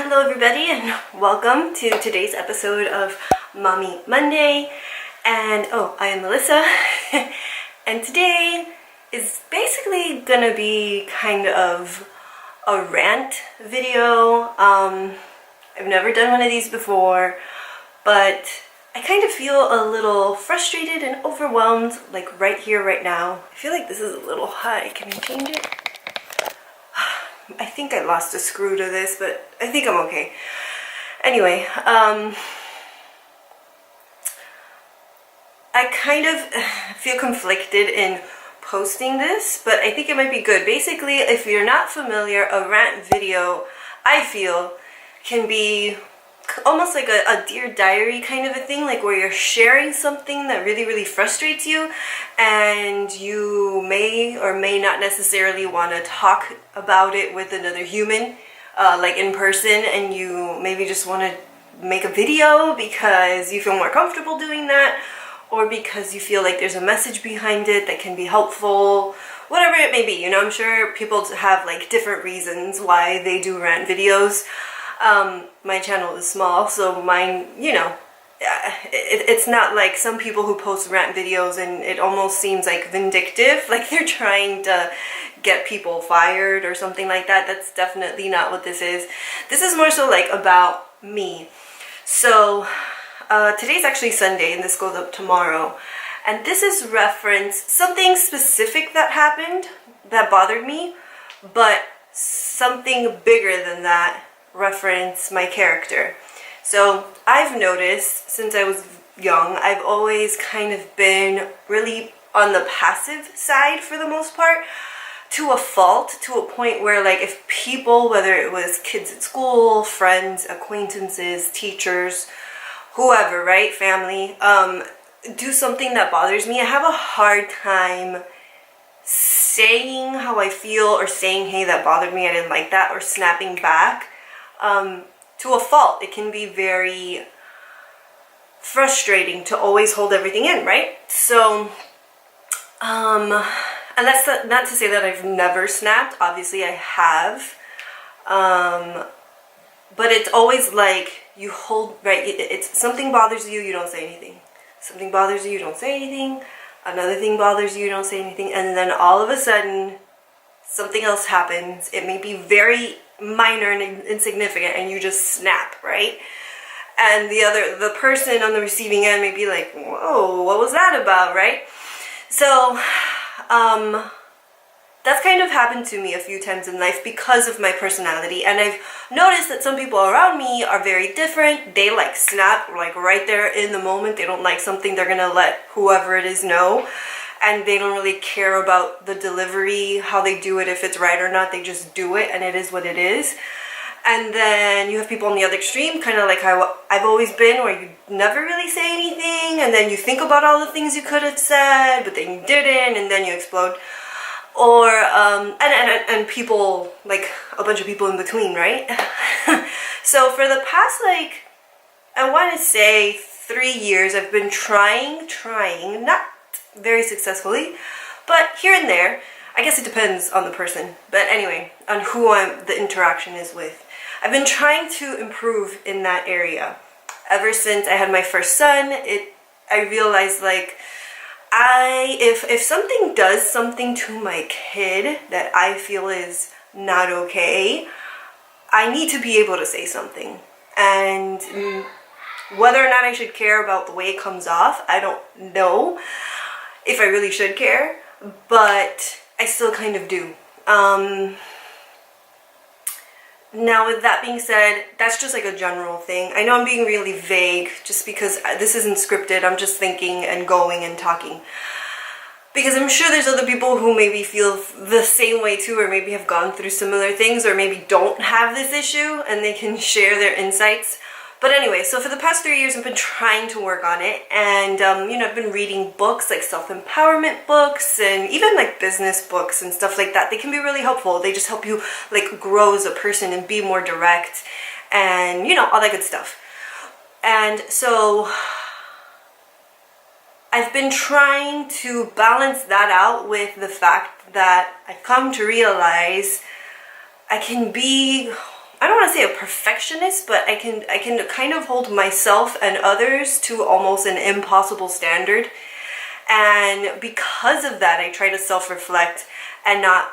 Hello everybody and welcome to today's episode of Mommy Monday. And I am Melissa and today is basically gonna be kind of a rant video. I've never done one of these before, but I kind of feel a little frustrated and overwhelmed like right here, right now. I feel like this is a little high. Can I change it? I think I lost a screw to this, but I think I'm okay. Anyway, I kind of feel conflicted in posting this, but I think it might be good. Basically, if you're not familiar, a rant video, I feel, can be almost like a Dear Diary kind of a thing, like where you're sharing something that really frustrates you and you may or may not necessarily want to talk about it with another human, like in person, and you maybe just want to make a video because you feel more comfortable doing that, or because you feel like there's a message behind it that can be helpful, whatever it may be. You know, I'm sure people have like different reasons why they do rant videos. My channel is small, so mine, you know, it's not like some people who post rant videos and it almost seems like vindictive, like they're trying to get people fired or something like that. That's definitely not what this is. This is more so like about me. So today's actually Sunday and this goes up tomorrow, and this is reference something specific that happened that bothered me, but something bigger than that reference my character. So I've noticed since I was young, I've always kind of been really on the passive side for the most part, to a fault, to a point where like if people, whether it was kids at school, friends, acquaintances, teachers, whoever, right, family, do something that bothers me, I have a hard time saying how I feel or saying, hey, that bothered me, I didn't like that, or snapping back. To a fault. It can be very frustrating to always hold everything in, right? So, and that's not to say that I've never snapped. Obviously I have. But it's always like you hold, right? It's something bothers you, you don't say anything. Something bothers you, you don't say anything. Another thing bothers you, you don't say anything. And then all of a sudden, something else happens. It may be very minor and insignificant, and you just snap, right? And the person on the receiving end may be like, whoa, what was that about, right? So that's kind of happened to me a few times in life because of my personality, and I've noticed that some people around me are very different. They like snap like right there in the moment. They don't like something, they're gonna let whoever it is know, and they don't really care about the delivery, how they do it, if it's right or not. They just do it, and it is what it is. And then you have people on the other extreme, kind of like how I've always been, where you never really say anything, and then you think about all the things you could have said, but then you didn't, and then you explode. Or, and people, like a bunch of people in between, right? So for the past, like, I want to say 3 years, I've been trying, not very successfully, but here and there. I guess it depends on the person, but anyway, on who the interaction is with. I've been trying to improve in that area. Ever since I had my first son, I realized like if something does something to my kid that I feel is not okay, I need to be able to say something. And whether or not I should care about the way it comes off, I don't know if I really should care, but I still kind of do. Now with that being said, that's just like a general thing. I know I'm being really vague just because this isn't scripted. I'm just thinking and going and talking. Because I'm sure there's other people who maybe feel the same way too, or maybe have gone through similar things, or maybe don't have this issue and they can share their insights. But anyway, so for the past 3 years, I've been trying to work on it, and you know, I've been reading books like self-empowerment books and even like business books and stuff like that. They can be really helpful. They just help you like grow as a person and be more direct, and you know, all that good stuff. And so I've been trying to balance that out with the fact that I've come to realize I can be, I don't want to say a perfectionist, but I can kind of hold myself and others to almost an impossible standard. And because of that, I try to self-reflect and not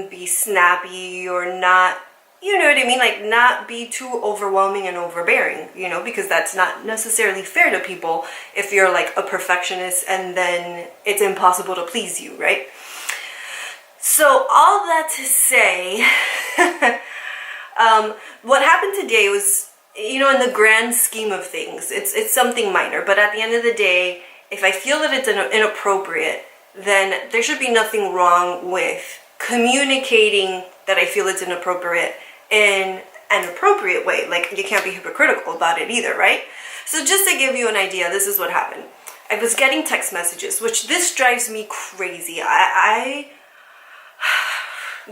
be snappy or not, you know what I mean? Like, not be too overwhelming and overbearing, you know, because that's not necessarily fair to people if you're like a perfectionist and then it's impossible to please you, right? So all that to say, what happened today was, you know, in the grand scheme of things, it's something minor, but at the end of the day, if I feel that it's inappropriate, then there should be nothing wrong with communicating that I feel it's inappropriate in an appropriate way. Like, you can't be hypocritical about it either, right? So just to give you an idea, this is what happened. I was getting text messages, which this drives me crazy.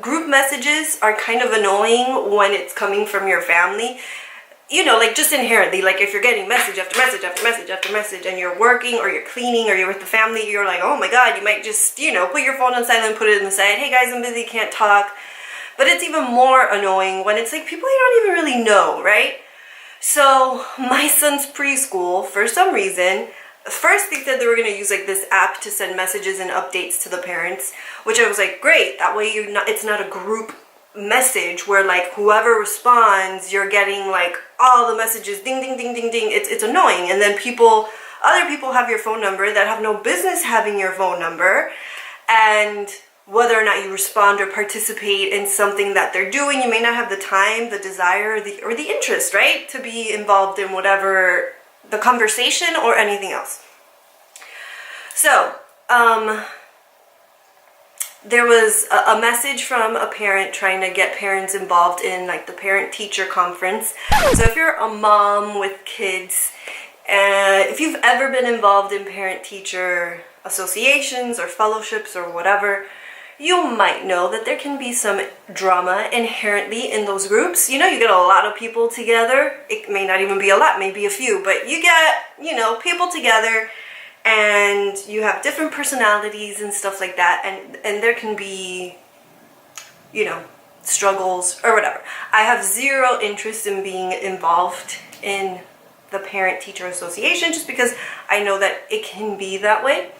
Group messages are kind of annoying when it's coming from your family. You know, like, just inherently, like, if you're getting message after message after message after message and you're working or you're cleaning or you're with the family, you're like, oh my God, you might just, you know, put your phone on silent, put it in the side. Hey guys, I'm busy, can't talk. But it's even more annoying when it's like people you don't even really know, right? So my son's preschool, for some reason, first they said they were going to use like this app to send messages and updates to the parents, which I was like, great, that way it's not a group message where like whoever responds, you're getting like all the messages, ding ding ding ding ding. It's annoying. And then other people have your phone number that have no business having your phone number, and whether or not you respond or participate in something that they're doing, you may not have the time, the desire, or the interest, right, to be involved in whatever the conversation or anything else. So there was a message from a parent trying to get parents involved in like the parent-teacher conference. So if you're a mom with kids, if you've ever been involved in parent-teacher associations or fellowships or whatever, you might know that there can be some drama inherently in those groups. You know, you get a lot of people together. It may not even be a lot, maybe a few, but you get, you know, people together and you have different personalities and stuff like that, and there can be, you know, struggles or whatever. I have zero interest in being involved in the parent-teacher association just because I know that it can be that way.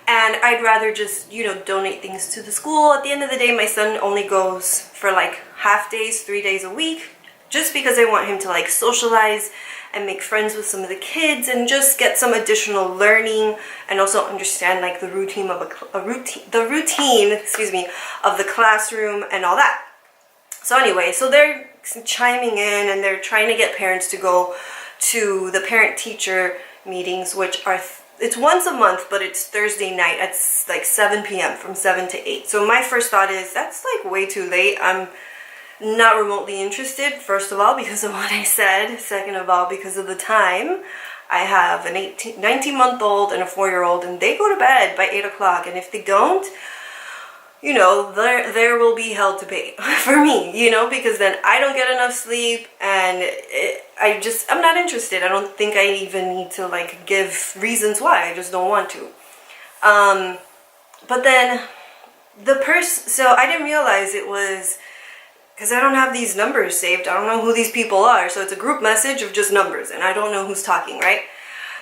And I'd rather just, you know, donate things to the school. At the end of the day, my son only goes for like half days, 3 days a week, just because I want him to like socialize and make friends with some of the kids and just get some additional learning and also understand like the routine of the routine of the classroom and all that. So anyway, so they're chiming in and they're trying to get parents to go to the parent-teacher meetings, which are it's once a month, but it's Thursday night at like 7 p.m. from 7 to 8. So my first thought is, that's like way too late. I'm not remotely interested, first of all, because of what I said. Second of all, because of the time. I have an 19-month-old and a 4-year-old, and they go to bed by 8 o'clock. And if they don't, you know, there will be hell to pay for me, you know, because then I don't get enough sleep and I'm not interested. I don't think I even need to like give reasons why. I just don't want to. But then so I didn't realize it was because I don't have these numbers saved. I don't know who these people are. So it's a group message of just numbers and I don't know who's talking, right?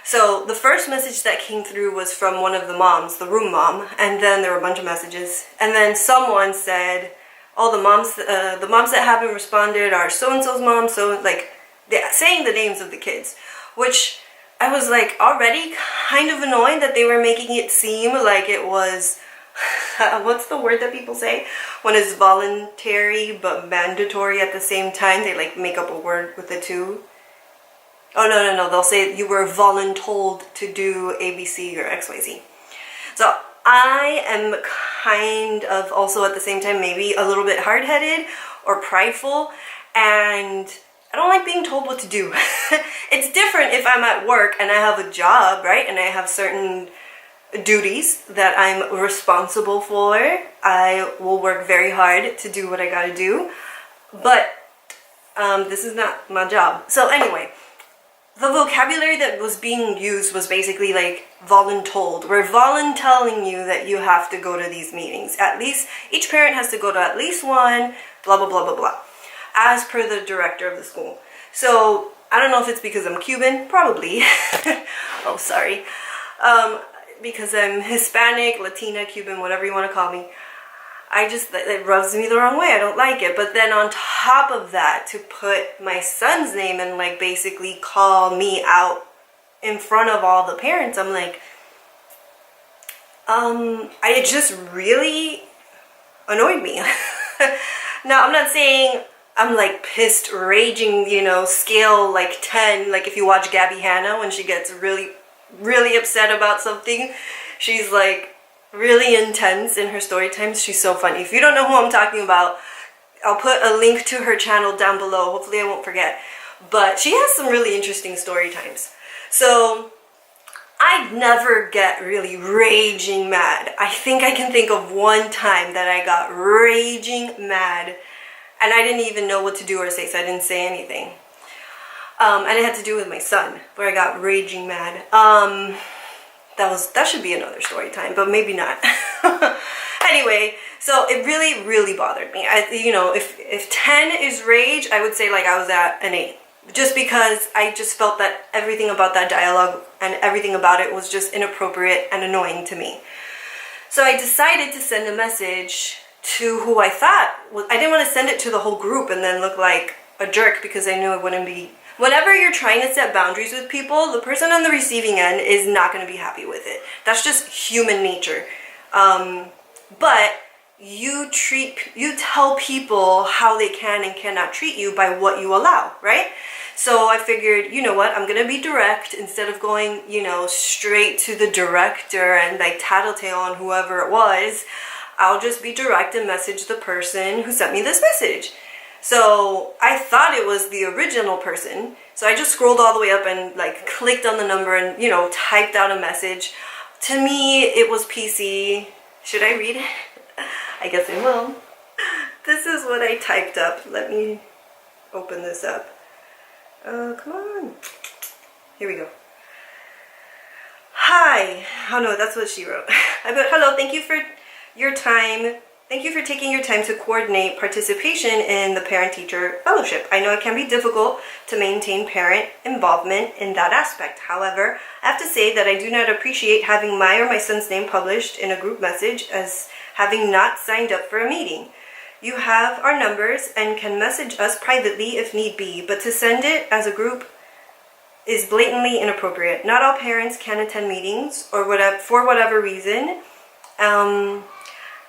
So the first message that came through was from one of the moms, the room mom, and then there were a bunch of messages. And then someone said, oh, the moms that haven't responded are so-and-so's mom, so like saying the names of the kids, which I was like already kind of annoyed that they were making it seem like it was, what's the word that people say? When it's voluntary but mandatory at the same time, they like make up a word with the two. Oh, no. They'll say you were voluntold to do ABC or XYZ. So I am kind of also at the same time maybe a little bit hard-headed or prideful, and I don't like being told what to do. It's different if I'm at work and I have a job, right? And I have certain duties that I'm responsible for. I will work very hard to do what I gotta do. But this is not my job. So anyway, the vocabulary that was being used was basically like voluntold. We're voluntelling you that you have to go to these meetings. At least, each parent has to go to at least one, blah, blah, blah, blah, blah. as per the director of the school. So I don't know if it's because I'm Cuban, probably. Oh, sorry. Because I'm Hispanic, Latina, Cuban, whatever you want to call me. It rubs me the wrong way. I don't like it. But then on top of that, to put my son's name and like basically call me out in front of all the parents, I'm like, it just really annoyed me. Now, I'm not saying I'm like pissed, raging, scale like 10. Like if you watch Gabby Hanna, when she gets really, really upset about something, she's like really intense in her story times. She's so funny. If you don't know who I'm talking about, I'll put a link to her channel down below. Hopefully I won't forget. But she has some really interesting story times. So I never get really raging mad. I think I can think of one time that I got raging mad and I didn't even know what to do or say, so I didn't say anything. And it had to do with my son, where I got raging mad. That should be another story time, but maybe not. Anyway, so it really, really bothered me. If 10 is rage, I would say like I was at an 8. Just because I just felt that everything about that dialogue and everything about it was just inappropriate and annoying to me. So I decided to send a message to who I thought I didn't want to send it to the whole group and then look like a jerk, because I knew it wouldn't be. Whenever you're trying to set boundaries with people, the person on the receiving end is not going to be happy with it. That's just human nature. But you tell people how they can and cannot treat you by what you allow, right? So I figured, you know what, I'm gonna be direct instead of going, straight to the director and like tattletale on whoever it was. I'll just be direct and message the person who sent me this message. So I thought it was the original person. So I just scrolled all the way up and like clicked on the number and, typed out a message. To me, it was PC. Should I read it? I guess I will. This is what I typed up. Let me open this up. Come on. Here we go. Hi. Oh no, that's what she wrote. I put, hello, thank you for your time. Thank you for taking your time to coordinate participation in the parent-teacher fellowship. I know it can be difficult to maintain parent involvement in that aspect. However, I have to say that I do not appreciate having my son's name published in a group message as having not signed up for a meeting. You have our numbers and can message us privately if need be, but to send it as a group is blatantly inappropriate. Not all parents can attend meetings or for whatever reason.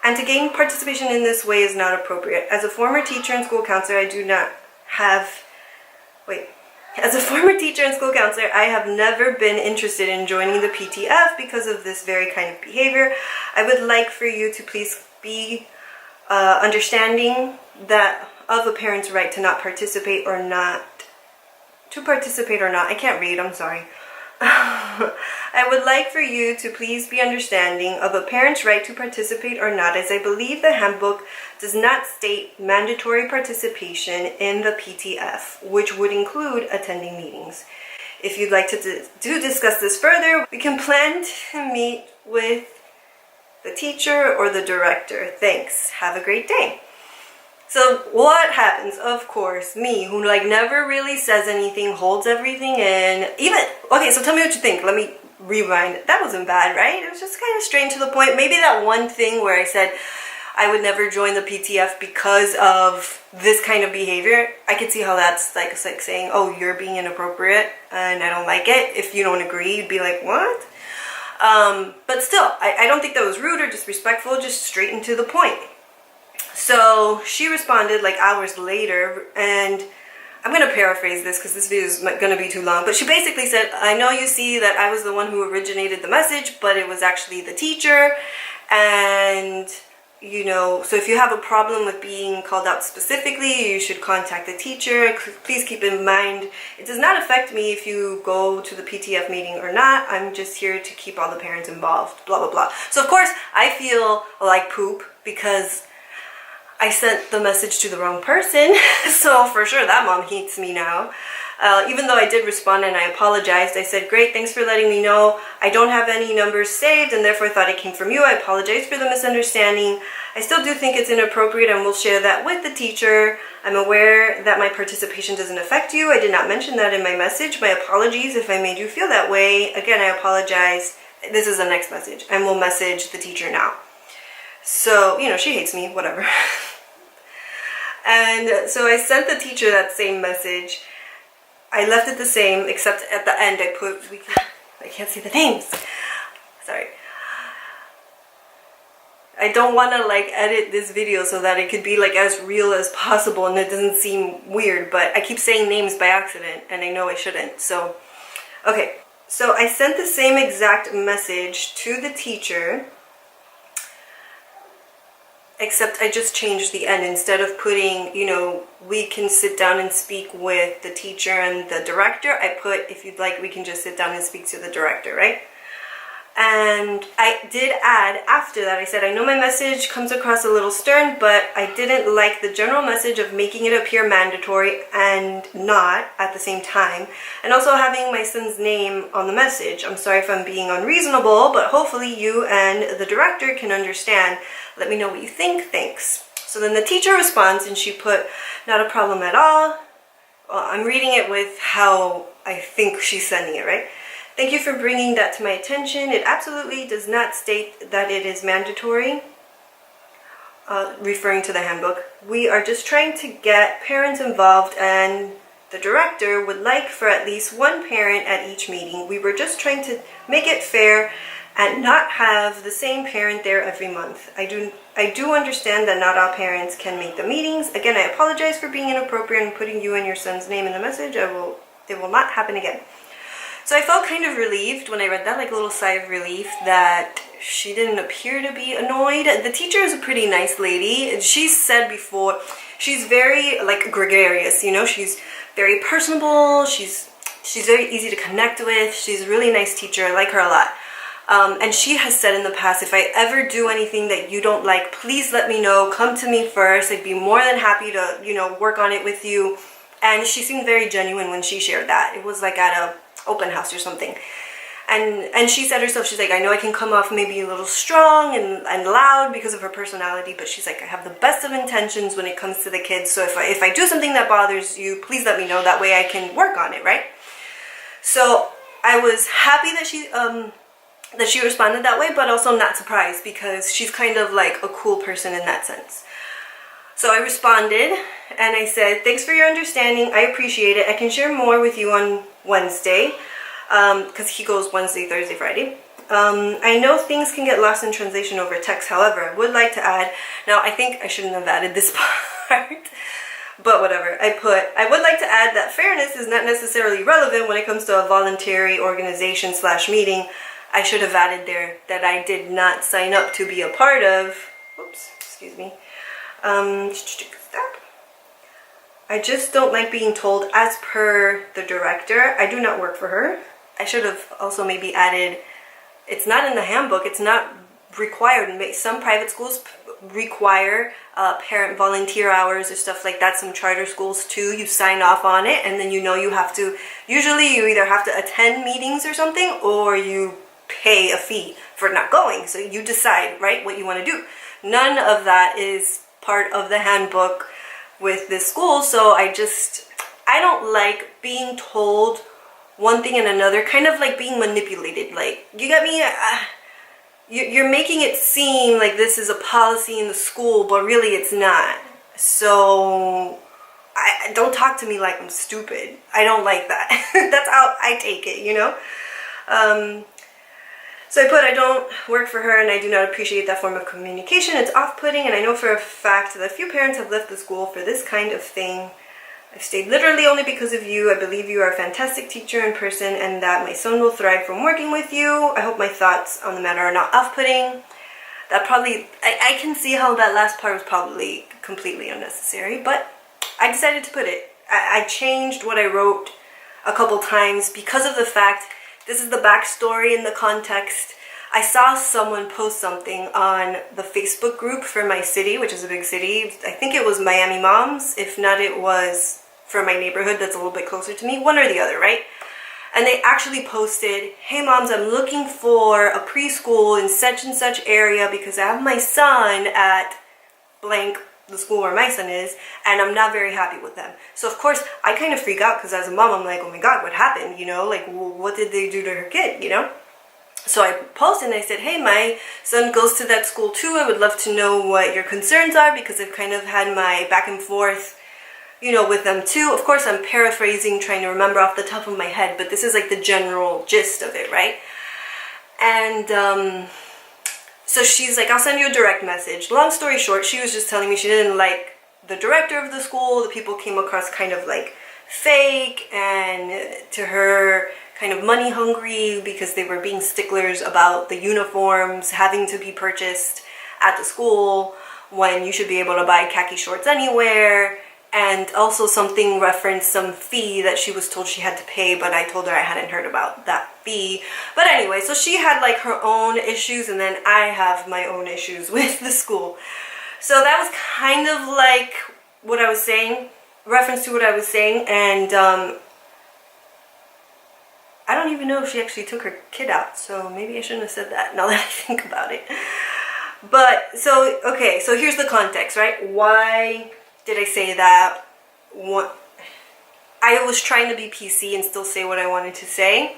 And to gain participation in this way is not appropriate. As a former teacher and school counselor, I have never been interested in joining the PTF because of this very kind of behavior. I would like for you to please be understanding that of a parent's right to not participate or not. I can't read, I'm sorry. I would like for you to please be understanding of a parent's right to participate or not, as I believe the handbook does not state mandatory participation in the PTF, which would include attending meetings. If you'd like to discuss this further, we can plan to meet with the teacher or the director. Thanks. Have a great day. So what happens? Of course, me, who never really says anything, holds everything in. Okay, so tell me what you think. Let me rewind. That wasn't bad, right? It was just kind of straight to the point. Maybe that one thing where I said I would never join the PTF because of this kind of behavior, I could see how that's like saying, oh, you're being inappropriate and I don't like it. If you don't agree, you'd be like, what? But still, I don't think that was rude or disrespectful, just straight and to the point. So she responded like hours later, and I'm going to paraphrase this because this video is going to be too long, but she basically said, I know you see that I was the one who originated the message, but it was actually the teacher, and so if you have a problem with being called out specifically, you should contact the teacher. Please keep in mind, it does not affect me if you go to the PTF meeting or not. I'm just here to keep all the parents involved, blah, blah, blah. So of course, I feel like poop because I sent the message to the wrong person. So for sure, that mom hates me now. Even though I did respond and I apologized, I said, great, thanks for letting me know. I don't have any numbers saved and therefore thought it came from you. I apologize for the misunderstanding. I still do think it's inappropriate and will share that with the teacher. I'm aware that my participation doesn't affect you. I did not mention that in my message. My apologies if I made you feel that way. Again, I apologize. This is the next message, and we'll message the teacher now. So, you know, she hates me, whatever. And so I sent the teacher that same message. I left it the same, except at the end I put, I can't see the names. Sorry. I don't want to like edit this video so that it could be like as real as possible and it doesn't seem weird, but I keep saying names by accident and I know I shouldn't. So, okay. So I sent the same exact message to the teacher, except I just changed the end. Instead of putting, you know, we can sit down and speak with the teacher and the director, I put, if you'd like, we can just sit down and speak to the director, right? And I did add after that, I said, I know my message comes across a little stern, but I didn't like the general message of making it appear mandatory and not at the same time. And also having my son's name on the message. I'm sorry if I'm being unreasonable, but hopefully you and the director can understand. Let me know what you think. Thanks. So then the teacher responds and she put, not a problem at all. Well, I'm reading it with how I think she's sending it, right? Thank you for bringing that to my attention. It absolutely does not state that it is mandatory, referring to the handbook. We are just trying to get parents involved, and the director would like for at least one parent at each meeting. We were just trying to make it fair and not have the same parent there every month. I do understand that not all parents can make the meetings. Again, I apologize for being inappropriate and putting you and your son's name in the message. It will not happen again. So I felt kind of relieved when I read that, like a little sigh of relief that she didn't appear to be annoyed. The teacher is a pretty nice lady. She's said before, she's very like gregarious, you know, she's very personable. She's very easy to connect with. She's a really nice teacher. I like her a lot. And she has said in the past, if I ever do anything that you don't like, please let me know. Come to me first. I'd be more than happy to, you know, work on it with you. And she seemed very genuine when she shared that. It was like at a open house or something. And she said herself, she's like, I know I can come off maybe a little strong and loud because of her personality, but she's like, I have the best of intentions when it comes to the kids. So if I do something that bothers you, please let me know. That way I can work on it, right? So I was happy that she responded that way, but also not surprised because she's kind of like a cool person in that sense. So I responded and I said, thanks for your understanding. I appreciate it. I can share more with you on Wednesday because he goes Wednesday, Thursday, Friday. I know things can get lost in translation over text. However, I would like to add, now I think I shouldn't have added this part, but whatever. I would like to add that fairness is not necessarily relevant when it comes to a voluntary organization / meeting. I should have added there that I did not sign up to be a part of. Oops, excuse me. Stop. I just don't like being told as per the director. I do not work for her. I should have also maybe added, it's not in the handbook. It's not required. Some private schools require parent volunteer hours or stuff like that. Some charter schools too. You sign off on it and then you know you have to, usually you either have to attend meetings or something or you pay a fee for not going. So you decide, right, what you want to do. None of that is part of the handbook with this school, so I don't like being told one thing and another, kind of like being manipulated. Like, you get me? You're making it seem like this is a policy in the school, but really it's not. So don't talk to me like I'm stupid. I don't like that. That's how I take it, you know? So I put, I don't work for her and I do not appreciate that form of communication. It's off-putting, and I know for a fact that a few parents have left the school for this kind of thing. I've stayed literally only because of you. I believe you are a fantastic teacher in person and that my son will thrive from working with you. I hope my thoughts on the matter are not off-putting. That probably, I can see how that last part was probably completely unnecessary, but I decided to put it. I changed what I wrote a couple times because of the fact, this is the backstory and the context. I saw someone post something on the Facebook group for my city, which is a big city. I think it was Miami Moms. If not, it was for my neighborhood that's a little bit closer to me, one or the other, right? And they actually posted, hey moms, I'm looking for a preschool in such and such area because I have my son at blank, the school where my son is, and I'm not very happy with them. So of course I kind of freak out because as a mom I'm like, oh my god, what happened, you know, like what did they do to her kid, you know? So I posted and I said, hey, my son goes to that school too, I would love to know what your concerns are because I've kind of had my back and forth, you know, with them too. Of course I'm paraphrasing, trying to remember off the top of my head, but this is like the general gist of it, right? And so she's like, I'll send you a direct message. Long story short, she was just telling me she didn't like the director of the school. The people came across kind of like fake and to her kind of money hungry because they were being sticklers about the uniforms having to be purchased at the school when you should be able to buy khaki shorts anywhere. And also something referenced some fee that she was told she had to pay, but I told her I hadn't heard about that fee. But anyway, so she had like her own issues, and then I have my own issues with the school. So that was kind of like what I was saying, reference to what I was saying, and I don't even know if she actually took her kid out, so maybe I shouldn't have said that now that I think about it. But, so, okay, so here's the context, right? Why did I say that? I was trying to be PC and still say what I wanted to say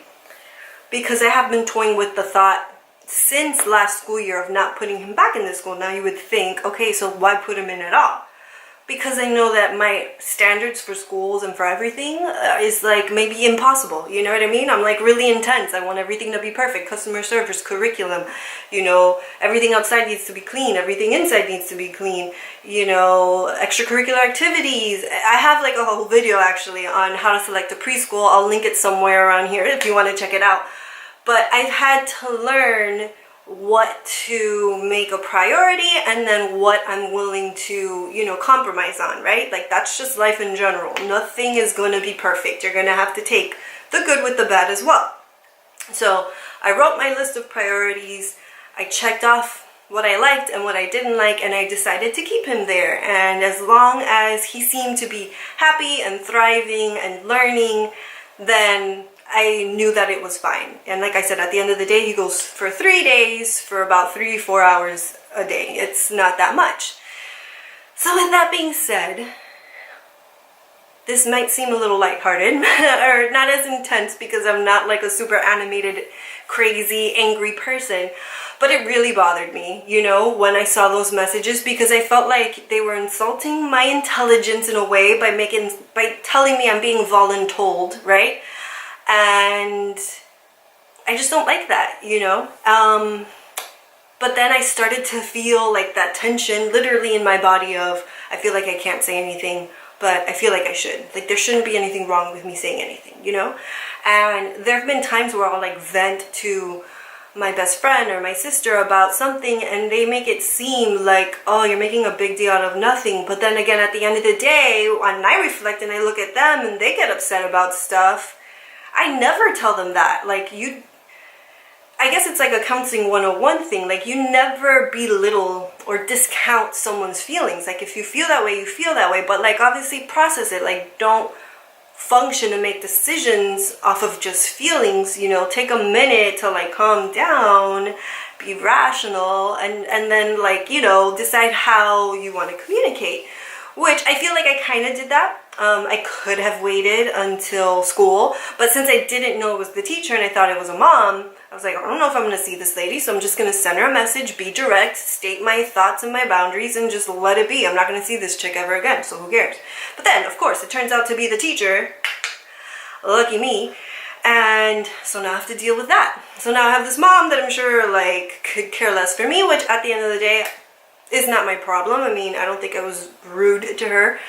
because I have been toying with the thought since last school year of not putting him back in the school. Now you would think, okay, so why put him in at all? Because I know that my standards for schools and for everything is like maybe impossible. You know what I mean? I'm like really intense. I want everything to be perfect. Customer service, curriculum, you know, everything outside needs to be clean. Everything inside needs to be clean. You know, extracurricular activities. I have like a whole video actually on how to select a preschool. I'll link it somewhere around here if you want to check it out. But I've had to learn what to make a priority and then what I'm willing to, you know, compromise on, right? Like that's just life in general. Nothing is going to be perfect. You're going to have to take the good with the bad as well. So I wrote my list of priorities. I checked off what I liked and what I didn't like, and I decided to keep him there. And as long as he seemed to be happy and thriving and learning, then I knew that it was fine. And like I said, at the end of the day, he goes for 3 days for about 3-4 hours a day. It's not that much. So with that being said, this might seem a little lighthearted or not as intense because I'm not like a super animated, crazy, angry person. But it really bothered me, you know, when I saw those messages because I felt like they were insulting my intelligence in a way by telling me I'm being voluntold, right? And I just don't like that, you know. But then I started to feel like that tension literally in my body of I feel like I can't say anything, but I feel like I should. Like there shouldn't be anything wrong with me saying anything, you know. And there have been times where I'll like vent to my best friend or my sister about something and they make it seem like, oh, you're making a big deal out of nothing. But then again, at the end of the day, when I reflect and I look at them and they get upset about stuff, I never tell them that. Like I guess it's like a counseling 101 thing. Like you never belittle or discount someone's feelings. Like if you feel that way, you feel that way. But like obviously process it. Like don't function and make decisions off of just feelings. You know, take a minute to like calm down, be rational, and then like, you know, decide how you want to communicate. Which I feel like I kind of did that. I could have waited until school, but since I didn't know it was the teacher and I thought it was a mom, I was like, I don't know if I'm going to see this lady, so I'm just going to send her a message, be direct, state my thoughts and my boundaries, and just let it be. I'm not going to see this chick ever again, so who cares? But then, of course, it turns out to be the teacher. Lucky me. And so now I have to deal with that. So now I have this mom that I'm sure like could care less for me, which at the end of the day is not my problem. I mean, I don't think I was rude to her,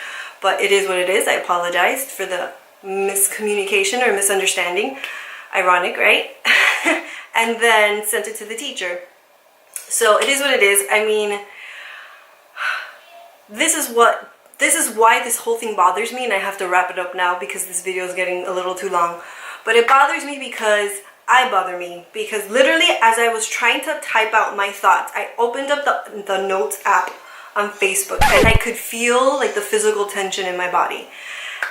but it is what it is. I apologized for the miscommunication or misunderstanding. Ironic, right? And then sent it to the teacher. So it is what it is. I mean, this is why this whole thing bothers me, and I have to wrap it up now because this video is getting a little too long. But it bothers me because I bother me. Because literally as I was trying to type out my thoughts, I opened up the notes app on Facebook and I could feel like the physical tension in my body.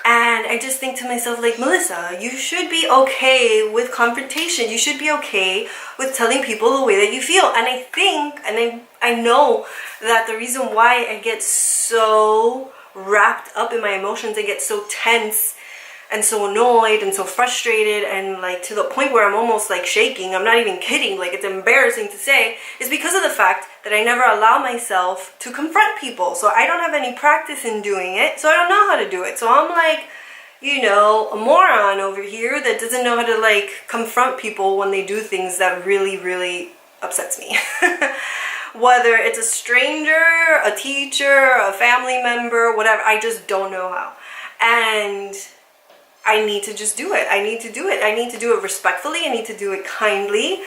And I just think to myself, like, Melissa, you should be okay with confrontation. You should be okay with telling people the way that you feel. And I think, and I know that the reason why I get so wrapped up in my emotions, I get so tense and so annoyed and so frustrated and like to the point where I'm almost like shaking, I'm not even kidding, like it's embarrassing to say, is because of the fact that I never allow myself to confront people. So I don't have any practice in doing it, so I don't know how to do it. So I'm like, you know, a moron over here that doesn't know how to like confront people when they do things that really, really upsets me. Whether it's a stranger, a teacher, a family member, whatever, I just don't know how. And I need to just do it. I need to do it. I need to do it respectfully. I need to do it kindly.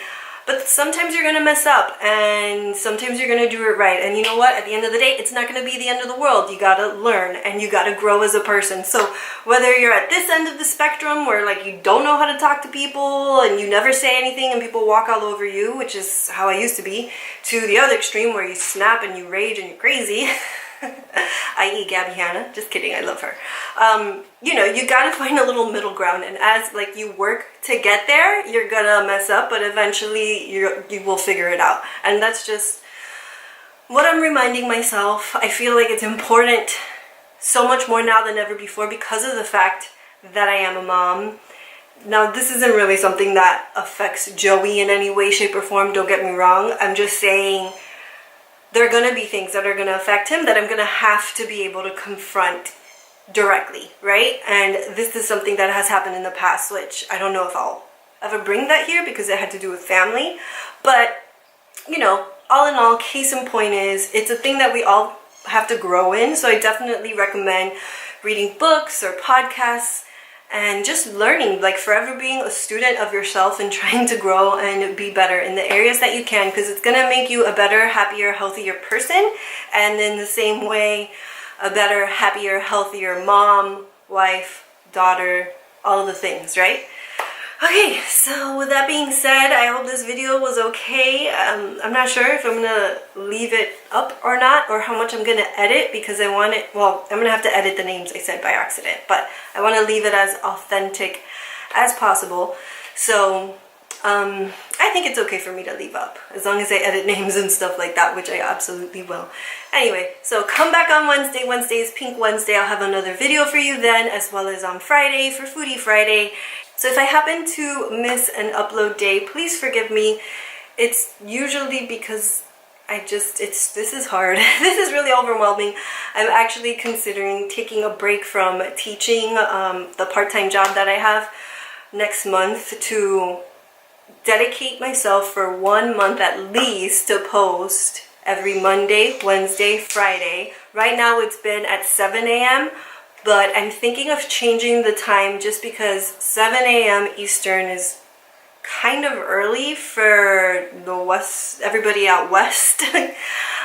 But sometimes you're going to mess up and sometimes you're going to do it right. And you know what? At the end of the day, it's not going to be the end of the world. You got to learn and you got to grow as a person. So whether you're at this end of the spectrum where like you don't know how to talk to people and you never say anything and people walk all over you, which is how I used to be, to the other extreme where you snap and you rage and you're crazy, i.e. Gabby Hanna, just kidding, I love her. You know, you gotta find a little middle ground, and as like you work to get there, you're gonna mess up, but eventually you will figure it out. And that's just what I'm reminding myself. I feel like it's important so much more now than ever before because of the fact that I am a mom. Now, this isn't really something that affects Joey in any way, shape, or form, don't get me wrong. I'm just saying there are going to be things that are going to affect him that I'm going to have to be able to confront directly, right? And this is something that has happened in the past, which I don't know if I'll ever bring that here because it had to do with family. But, you know, all in all, case in point is it's a thing that we all have to grow in. So I definitely recommend reading books or podcasts and just learning, like forever being a student of yourself and trying to grow and be better in the areas that you can, because it's going to make you a better, happier, healthier person. And in the same way, a better, happier, healthier mom, wife, daughter, all of the things, right? Okay, so with that being said, I hope this video was okay. I'm not sure if I'm going to leave it up or not, or how much I'm going to edit, because I want it, well, I'm going to have to edit the names I said by accident, but I want to leave it as authentic as possible. So I think it's okay for me to leave up, as long as I edit names and stuff like that, which I absolutely will. Anyway, so come back on Wednesday. Wednesday is Pink Wednesday. I'll have another video for you then, as well as on Friday for Foodie Friday. So if I happen to miss an upload day, please forgive me. It's usually because this is hard. This is really overwhelming. I'm actually considering taking a break from teaching the part-time job that I have next month to dedicate myself for 1 month at least to post every Monday, Wednesday, Friday. Right now it's been at 7 a.m. But I'm thinking of changing the time just because 7 a.m. Eastern is kind of early for the west, everybody out west. So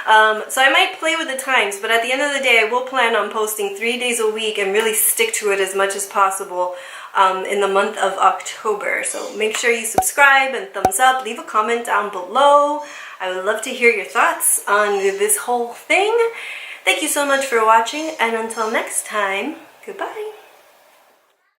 I might play with the times, but at the end of the day, I will plan on posting 3 days a week and really stick to it as much as possible in the month of October. So make sure you subscribe and thumbs up, leave a comment down below. I would love to hear your thoughts on this whole thing. Thank you so much for watching, and until next time, goodbye.